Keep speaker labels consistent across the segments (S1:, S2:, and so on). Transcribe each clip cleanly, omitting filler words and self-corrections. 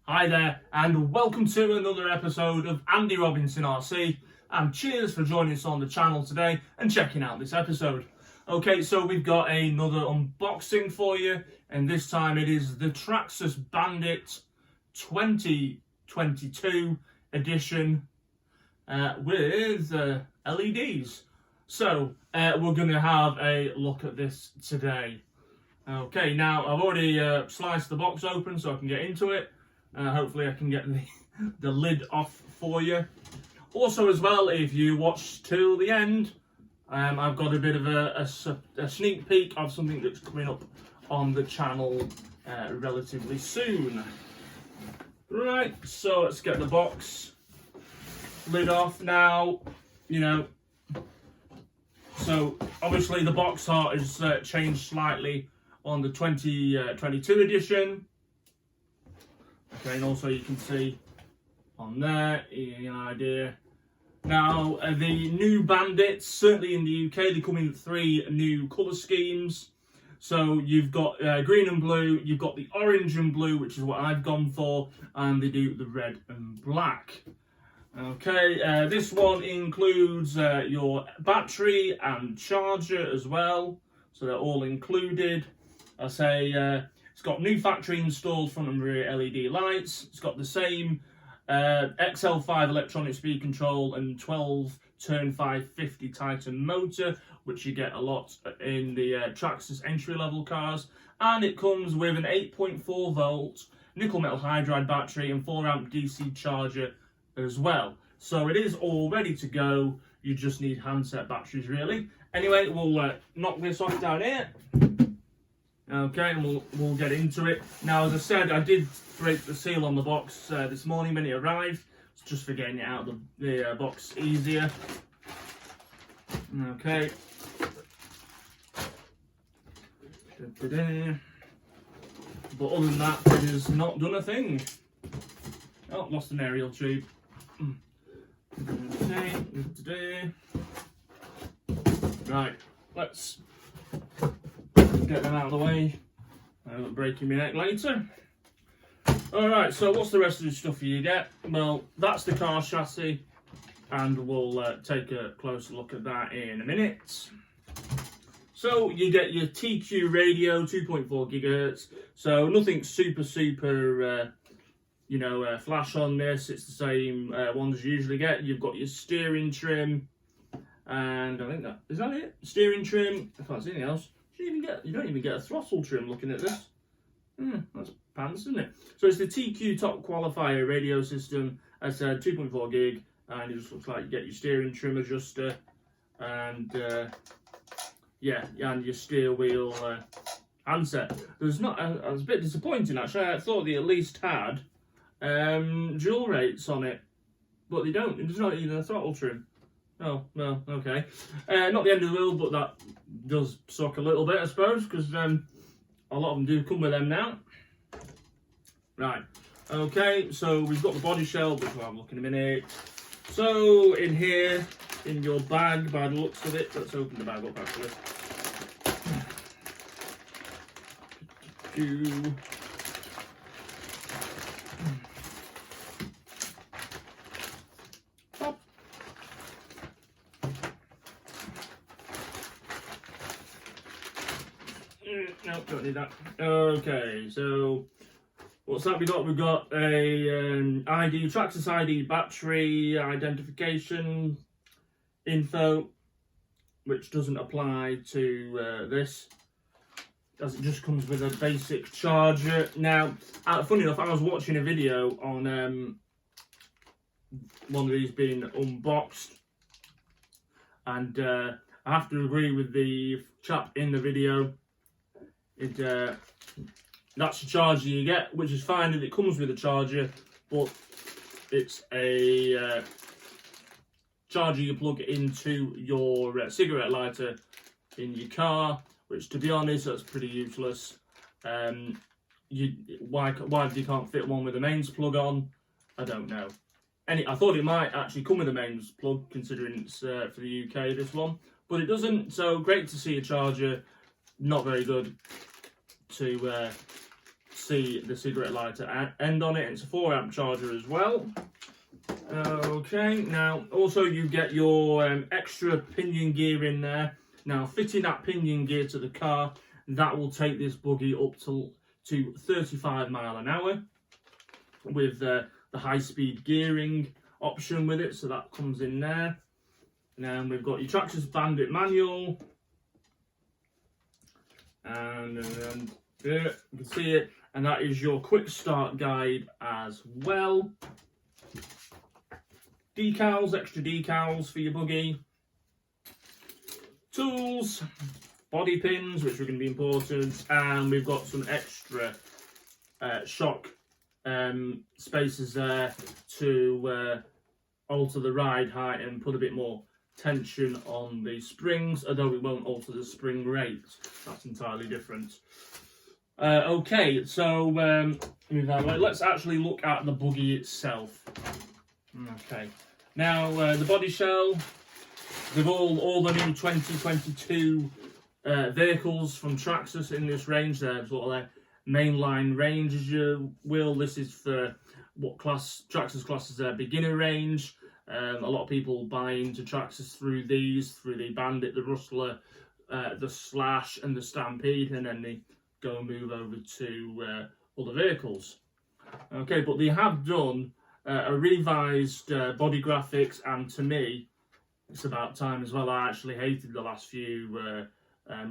S1: Hi there, and welcome to another episode of Andy Robinson RC, and cheers for joining us on the channel today and checking out this episode. Okay, so we've got another unboxing for you, and this time it is the Traxxas Bandit 2022 edition with LEDs. So we're going to have a look at this today. Okay, now I've already sliced the box open so I can get into it. Hopefully I can get the lid off for you. Also as well, if you watch till the end, I've got a bit of a sneak peek of something that's coming up on the channel relatively soon. Right, so let's get the box lid off now. So obviously the box art has changed slightly on the 2022 edition. Okay, and also you can see on there, you get an idea. Now, the new Bandits, certainly in the UK, they come in 3 new colour schemes. So you've got green and blue, you've got the orange and blue, which is what I've gone for, and they do the red and black. Okay, this one includes your battery and charger as well, so they're all included. I say it's got new factory installed front and rear LED lights. It's got the same XL5 electronic speed control and 12 turn 550 Titan motor, which you get a lot in the Traxxas entry level cars, and it comes with an 8.4 volt nickel metal hydride battery and 4 amp DC charger as well. So it is all ready to go. You just need handset batteries really. Anyway, we'll knock this off down here. Okay, and we'll get into it. Now, as I said, I did break the seal on the box this morning when it arrived. It's just for getting it out of the box easier. Okay. But other than that, it has not done a thing. Oh, lost an aerial tube. Okay. Right, let's get them out of the way. Breaking my neck later. Alright, so what's the rest of the stuff you get? Well, that's the car chassis, and we'll take a closer look at that in a minute. So you get your TQ radio, 2.4 gigahertz. So nothing super flash on this. It's the same ones you usually get. You've got your steering trim, and I think is that it? Steering trim. I can't see anything else. You don't even get a throttle trim looking at this. That's pants, isn't it? So it's the TQ top qualifier radio system. As I said, 2.4 gig, and it just looks like you get your steering trim adjuster, and and your steer wheel handset. There's not. I was a bit disappointing actually. I thought they at least had dual rates on it, but they don't. There's not even a throttle trim. Oh, well, okay. Not the end of the world, but that does suck a little bit, I suppose, because a lot of them do come with them now. Right, okay, so we've got the body shell, which we'll have a look in a minute. So, in here, in your bag, by the looks of it, let's open the bag up, actually. No, don't need that. Okay, so what's that we got? We've got a Traxxas ID battery identification info, which doesn't apply to this, as it just comes with a basic charger. Now, funny enough, I was watching a video on one of these being unboxed, and I have to agree with the chap in the video. That's the charger you get, which is fine if it comes with a charger, but it's a charger you plug into your cigarette lighter in your car, which, to be honest, that's pretty useless. Why you can't fit one with a mains plug on, I don't know. I thought it might actually come with a mains plug, considering it's for the UK, this one, but it doesn't. So great to see a charger, not very good to see the cigarette lighter end on it. It's a 4 amp charger as well. Okay, now also you get your extra pinion gear in there. Now fitting that pinion gear to the car, that will take this buggy up to 35 mile an hour with the high speed gearing option with it, so that comes in there. Now we've got your Traxxas Bandit manual, and yeah, you can see it, and that is your quick start guide as well. Decals, extra decals for your buggy. Tools, body pins, which are going to be important, and we've got some extra shock spaces there to alter the ride height and put a bit more tension on the springs, although it won't alter the spring rate. That's entirely different. Okay, so let's actually look at the buggy itself. Okay, now the body shell, they've all the new 2022 vehicles from Traxxas in this range. They're sort of their mainline range, as you will. This is for what Traxxas classes their beginner range. A lot of people buy into Traxxas through the Bandit, the Rustler, the Slash and the Stampede, and then they go and move over to other vehicles. Okay, but they have done a revised body graphics, and to me, it's about time as well. I actually hated the last few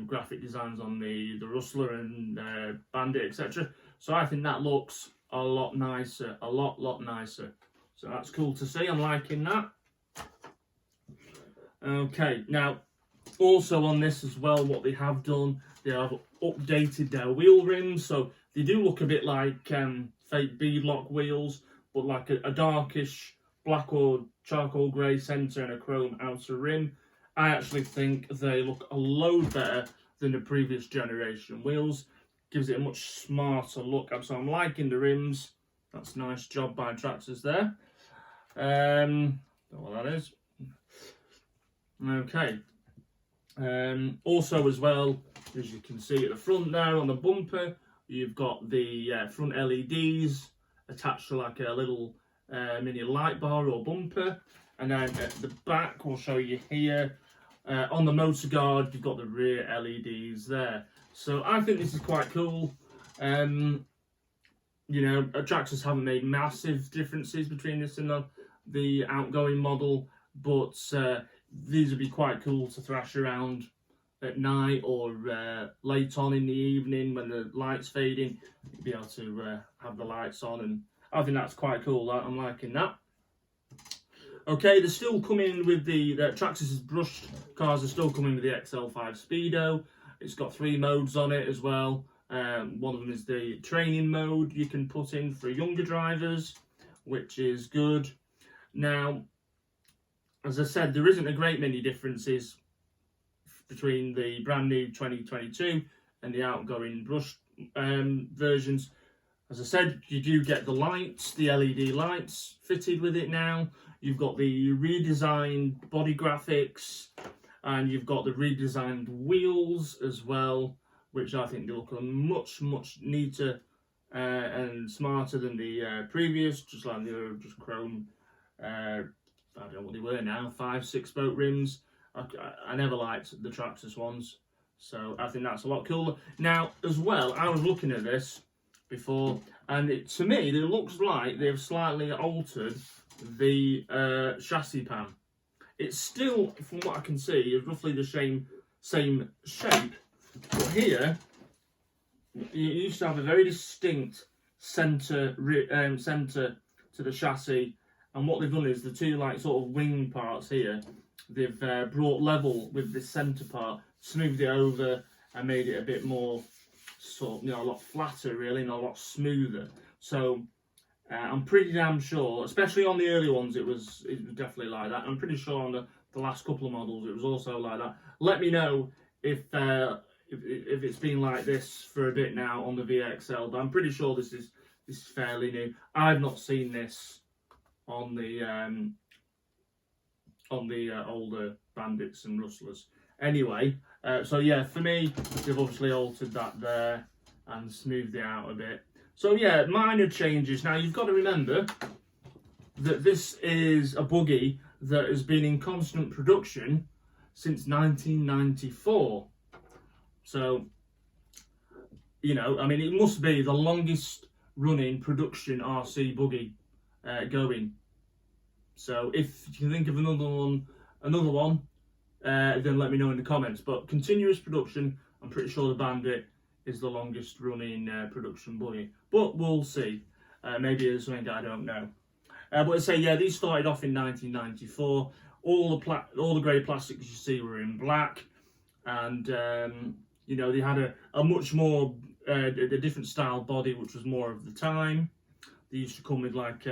S1: graphic designs on the Rustler and Bandit, etc. So I think that looks a lot nicer, a lot nicer. So that's cool to see. I'm liking that. Okay, now also on this as well, what they have done, they have updated their wheel rims, so they do look a bit like fake beadlock wheels, but like a darkish black or charcoal grey centre and a chrome outer rim. I actually think they look a load better than the previous generation wheels. Gives it a much smarter look. So I'm liking the rims. That's a nice job by Traxxas there. Don't know what that is. Okay. Also as well, as you can see at the front there on the bumper, you've got the front LEDs attached to like a little mini light bar or bumper, and then at the back we'll show you here on the motor guard you've got the rear LEDs there. So I think this is quite cool. You know, Traxxas haven't made massive differences between this and the outgoing model, but these would be quite cool to thrash around at night or late on in the evening when the light's fading. You'll be able to have the lights on, and I think that's quite cool. I'm liking that. Okay, they're still coming with the Traxxas brushed cars are still coming with the XL5 Speedo. It's got 3 modes on it as well. One of them is the training mode you can put in for younger drivers, which is good. Now, as I said, there isn't a great many differences between the brand new 2022 and the outgoing brushed versions. As I said, you do get the lights, the LED lights fitted with it now. You've got the redesigned body graphics, and you've got the redesigned wheels as well, which I think they look much neater and smarter than the previous, just like they were just chrome, I don't know what they were now, 5-6 spoke rims. I never liked the Traxxas ones, so I think that's a lot cooler. Now, as well, I was looking at this before, and to me, it looks like they've slightly altered the chassis pan. It's still, from what I can see, is roughly the same shape, but here you used to have a very distinct centre to the chassis, and what they've done is the two like sort of wing parts here, they've brought level with this centre part, smoothed it over, and made it a bit more sort, a lot flatter really, and a lot smoother. So I'm pretty damn sure, especially on the early ones, it was definitely like that. I'm pretty sure on the last couple of models it was also like that. Let me know if it's been like this for a bit now on the VXL, but I'm pretty sure this is fairly new. I've not seen this on the older Bandits and Rustlers. Anyway, so yeah, for me, they've obviously altered that there and smoothed it out a bit. So yeah, minor changes. Now you've got to remember that this is a buggy that has been in constant production since 1994. So, you know, I mean, it must be the longest running production RC buggy going. So if you can think of another one, then let me know in the comments. But continuous production, I'm pretty sure the Bandit is the longest running production buggy. But we'll see. Maybe there's something I don't know. But I say, yeah, these started off in 1994. All the grey plastics you see were in black, and you know, they had a much more a different style body, which was more of the time. They used to come with like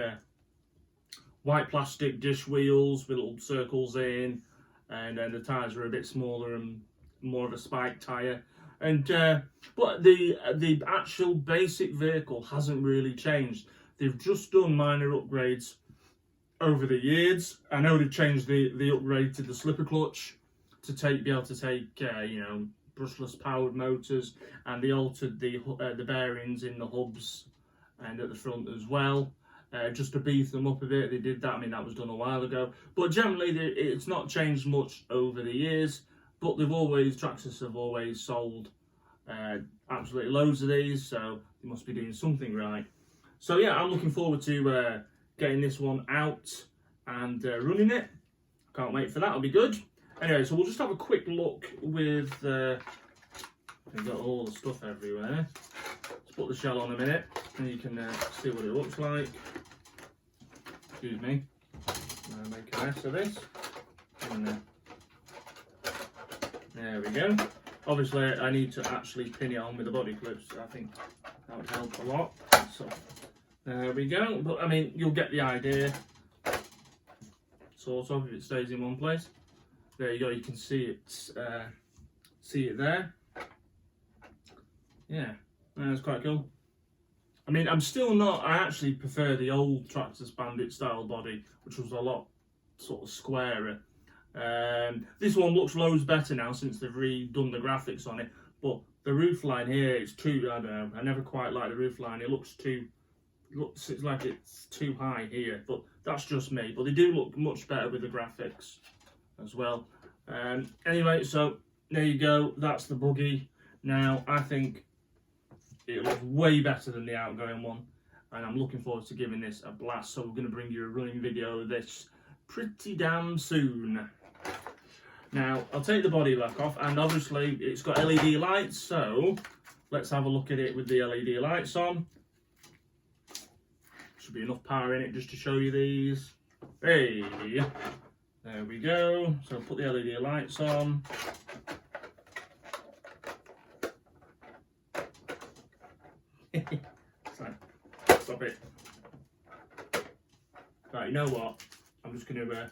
S1: white plastic dish wheels with little circles in, and then the tyres were a bit smaller and more of a spike tyre. And but the actual basic vehicle hasn't really changed. They've just done minor upgrades over the years. I know they've changed the upgrade to the slipper clutch to be able to take you know, brushless powered motors, and they altered the bearings in the hubs and at the front as well, just to beef them up a bit. They did that. I mean, that was done a while ago, but generally it's not changed much over the years. But Traxxas have always sold absolutely loads of these, so they must be doing something right. So yeah, I'm looking forward to getting this one out and running it. Can't wait for that, it'll be good. Anyway, so we'll just have a quick look with, we've got all the stuff everywhere. Let's put the shell on a minute and you can see what it looks like. Excuse me, I'm gonna make a mess of this. And, there we go. Obviously, I need to actually pin it on with the body clips. I think that would help a lot. So, there we go. But I mean, you'll get the idea. Sort of, if it stays in one place. There you go. You can see it there. Yeah, that's quite cool. I mean, I'm still not. I actually prefer the old Traxxas Bandit style body, which was a lot sort of squarer. This one looks loads better now since they've redone the graphics on it, but the roofline here is too, I don't know, I never quite like the roofline. It looks it's like it's too high here, but that's just me. But they do look much better with the graphics as well. Anyway, so there you go, that's the buggy. Now I think it looks way better than the outgoing one, and I'm looking forward to giving this a blast. So we're going to bring you a running video of this pretty damn soon. Now, I'll take the body back off, and obviously it's got LED lights, so let's have a look at it with the LED lights on. Should be enough power in it just to show you these. Hey, there we go. So put the LED lights on. Stop it. Right, you know what? I'm just going to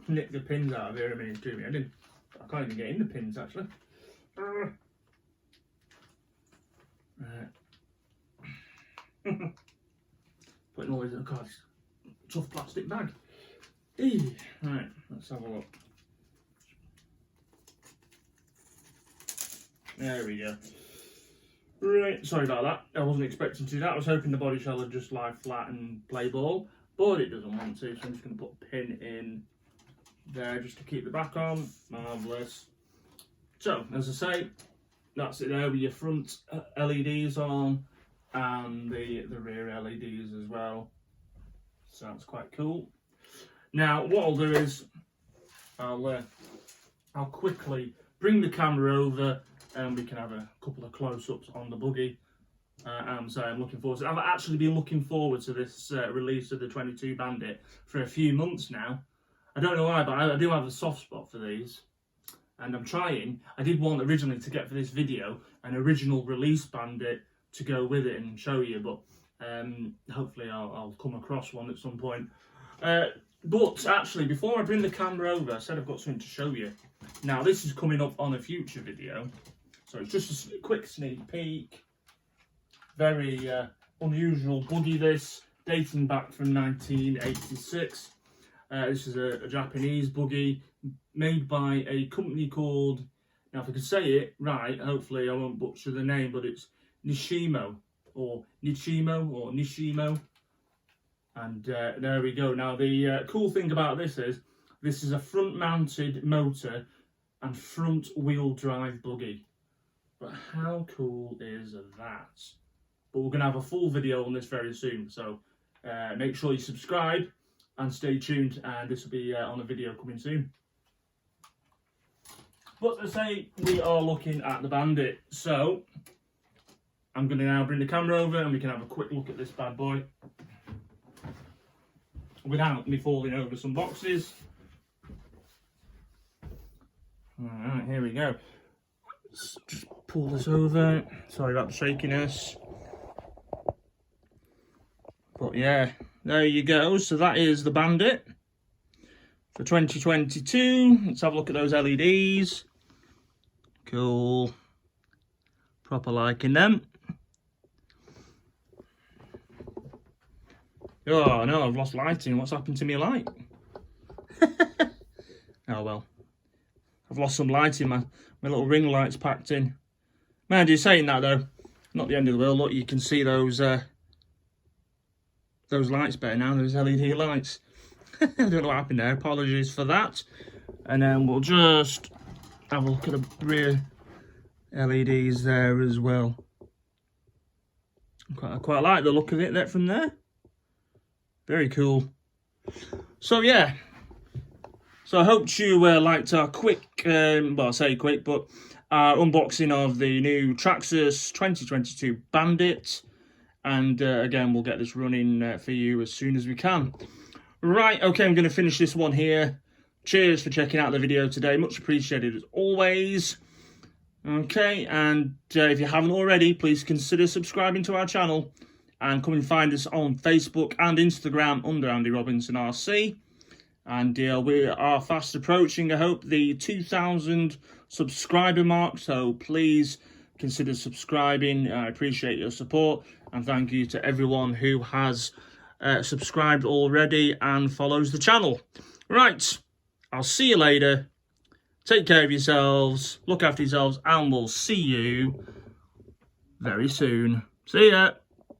S1: nick the pins out of here. I mean, I can't even get in the pins actually. Putting all these in a tough plastic bag. Right, let's have a look. There we go. Right, sorry about that. I wasn't expecting to do that. I was hoping the body shell would just lie flat and play ball, but it doesn't want to, so I'm just going to put a pin in there just to keep the back on. Marvellous. So, as I say, that's it there with your front LEDs on and the rear LEDs as well. So that's quite cool. Now, what I'll do is I'll quickly bring the camera over and we can have a couple of close-ups on the buggy. So I'm looking forward to it. I've actually been looking forward to this release of the 22 Bandit for a few months now. I don't know why, but I do have a soft spot for these. And I'm trying. I did want originally to get for this video an original release Bandit to go with it and show you, but hopefully I'll come across one at some point. But actually, before I bring the camera over, I said I've got something to show you. Now, this is coming up on a future video, so it's just a quick sneak peek. Very unusual buggy, this, dating back from 1986. This is a Japanese buggy made by a company called, now if I can say it right, hopefully I won't butcher the name, but it's Nishimo. or Nishimo. And there we go. Now the cool thing about this is a front mounted motor and front wheel drive buggy. But how cool is that? But we're going to have a full video on this very soon, so make sure you subscribe and stay tuned, and this will be on a video coming soon. But to say, we are looking at the Bandit, so I'm going to now bring the camera over and we can have a quick look at this bad boy without me falling over some boxes. Alright, here we go. Let's just pull this over. Sorry about the shakiness. But yeah, there you go. So that is the Bandit for 2022. Let's have a look at those LEDs. Cool. Proper liking them. Oh no, I've lost lighting. What's happened to me light? Oh well. I've lost some lighting, my little ring light's packed in. Man, you're saying that though, not the end of the world. Look, you can see those lights better now, those LED lights. I don't know what happened there, apologies for that. And then we'll just have a look at the rear LEDs there as well. I quite like the look of it there from there. Very cool. So yeah, so I hope you liked our quick, well I say quick, but our unboxing of the new Traxxas 2022 Bandit. And again, we'll get this running for you as soon as we can. Right, okay, I'm going to finish this one here. Cheers for checking out the video today. Much appreciated as always. Okay, and if you haven't already, please consider subscribing to our channel. And come and find us on Facebook and Instagram under Andy Robinson RC. And we are fast approaching, I hope, the 2,000 subscriber mark. So please consider subscribing. I appreciate your support. And thank you to everyone who has subscribed already and follows the channel. Right, I'll see you later. Take care of yourselves. Look after yourselves. And we'll see you very soon. See ya.